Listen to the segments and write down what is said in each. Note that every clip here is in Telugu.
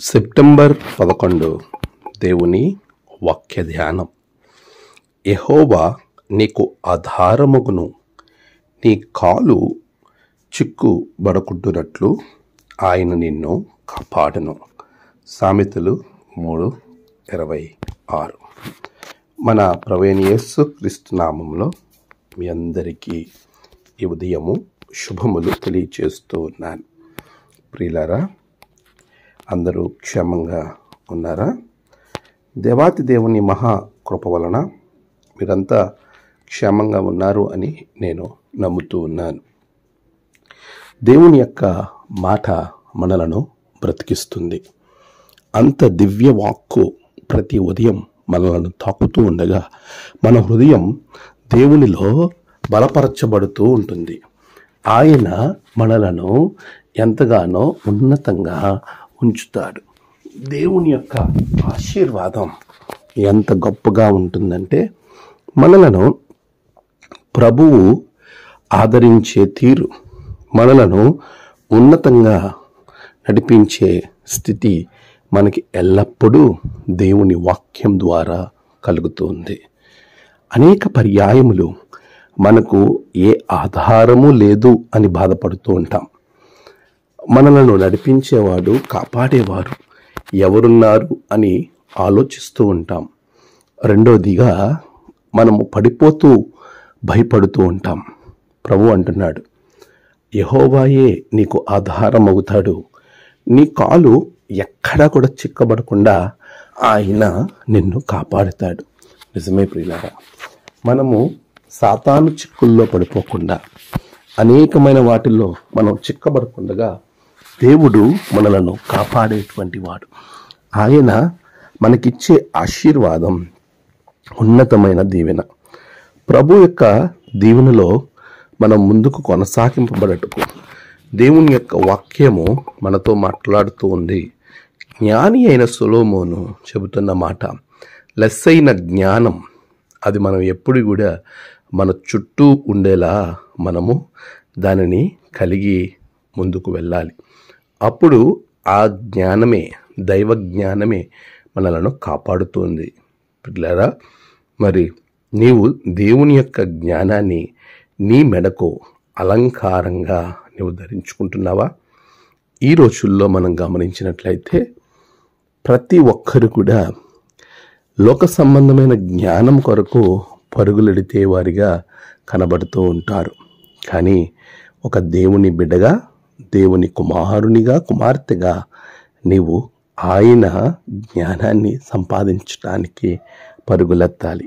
సెప్టెంబర్ 11 దేవుని వాక్య ధ్యానం. యెహోవా నీకు ఆధారముగును, నీ కాలు చిక్కుబడకుంటున్నట్లు ఆయన నిన్ను కాపాడును. సామెతలు 3:26. మన ప్రభువైన యేసు క్రీస్తు నామములో మీ అందరికీ ఈ ఉదయము శుభములు తెలియచేస్తూ ఉన్నాను. ప్రియులారా, అందరూ క్షేమంగా ఉన్నారా? దేవాతి దేవుని మహా కృప వలన మీరంతా క్షేమంగా ఉన్నారు అని నేను నమ్ముతూ ఉన్నాను. దేవుని యొక్క మాట మనలను బ్రతికిస్తుంది. అంత దివ్య వాక్కు ప్రతి ఉదయం మనలను తాకుతూ ఉండగా మన హృదయం దేవునిలో బలపరచబడుతూ ఉంటుంది. ఆయన మనలను ఎంతగానో ఉన్నతంగా ఉంచుతాడు. దేవుని యొక్క ఆశీర్వాదం ఎంత గొప్పగా ఉంటుందంటే, మనలను ప్రభువు ఆదరించే తీరు, మనలను ఉన్నతంగా నడిపించే స్థితి మనకి ఎల్లప్పుడూ దేవుని వాక్యం ద్వారా కలుగుతుంది. అనేక పర్యాయములు మనకు ఏ ఆధారము లేదు అని బాధపడుతూ ఉంటాం. మనలను నడిపించేవాడు, కాపాడేవారు ఎవరున్నారు అని ఆలోచిస్తూ ఉంటాం. రెండోదిగా మనము పడిపోతూ భయపడుతూ ఉంటాం. ప్రభు అంటున్నాడు, యెహోవాయే నీకు ఆధారం అవుతాడు, నీ కాలు ఎక్కడా కూడా చిక్కబడకుండా ఆయన నిన్ను కాపాడుతాడు. నిజమే ప్రియులారా, మనము సాతాను చిక్కుల్లో పడిపోకుండా, అనేకమైన వాటిల్లో మనం చిక్కబడకుండా దేవుడు మనలను కాపాడేటువంటి వాడు. ఆయన మనకిచ్చే ఆశీర్వాదం ఉన్నతమైన దీవెన. ప్రభు యొక్క దీవెనలో మనం ముందుకు కొనసాగింపబడటకు దేవుని యొక్క వాక్యము మనతో మాట్లాడుతూ ఉంది. జ్ఞాని అయిన సొలొమోను చెబుతున్న మాట, లెస్సైన జ్ఞానం అది మనం ఎప్పుడు కూడా మన చుట్టూ ఉండేలా మనము దానిని కలిగి ముందుకు వెళ్ళాలి. అప్పుడు ఆ జ్ఞానమే, దైవ జ్ఞానమే మనలను కాపాడుతుంది. పిల్లరా, మరి నీవు దేవుని యొక్క జ్ఞానాన్ని నీ మెడకు అలంకారంగా నీవు ధరించుకుంటున్నావా? ఈ రోజుల్లో మనం గమనించినట్లయితే ప్రతి ఒక్కరు కూడా లోక సంబంధమైన జ్ఞానం కొరకు పరుగులెడితే వారిగా కనబడుతూ ఉంటారు. కానీ ఒక దేవుని బిడ్డగా, దేవుని కుమారునిగా, కుమార్తెగా నీవు ఆయన జ్ఞానాన్ని సంపాదించడానికి పరుగులెత్తాలి.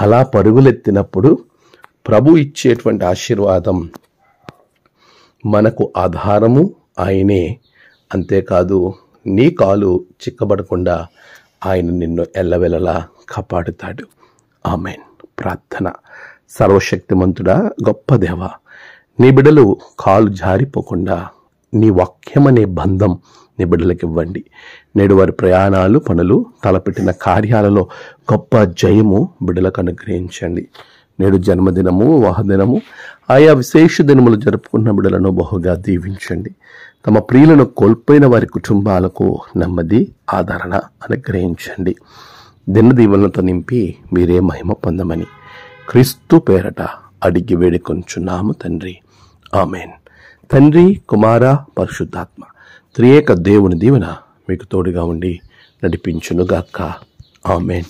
అలా పరుగులెత్తినప్పుడు ప్రభు ఇచ్చేటువంటి ఆశీర్వాదం మనకు ఆధారము ఆయనే. అంతేకాదు, నీ కాలు చిక్కబడకుండా ఆయన నిన్ను ఎల్లవెల్లలా కాపాడుతాడు. ఆమేన్. ప్రార్థన. సర్వశక్తిమంతుడా, గొప్ప దేవా, నీ బిడ్డలు కాలు జారిపోకుండా నీ వాక్యమనే బంధం నీ బిడ్డలకు ఇవ్వండి. నేడు వారి ప్రయాణాలు, పనులు, తలపెట్టిన కార్యాలలో గొప్ప జయము బిడ్డలకు అనుగ్రహించండి. నేడు జన్మదినము, వివాహదినము, ఆయా విశేష దినములు జరుపుకున్న బిడ్డలను బహుగా దీవించండి. తమ ప్రియులను కోల్పోయిన వారి కుటుంబాలకు నెమ్మది, ఆదరణ అనుగ్రహించండి. దినదీవెనలతో నింపి మీరే మహిమ పొందమని క్రీస్తు పేరట అడిగి వేడుకొంచున్నాము తండ్రి. ఆమేన్. తండ్రి, కుమార, పరిశుద్ధాత్మ త్రియేక దేవుని దీవెన మీకు తోడుగా ఉండి నడిపించునుగాక. ఆమేన్.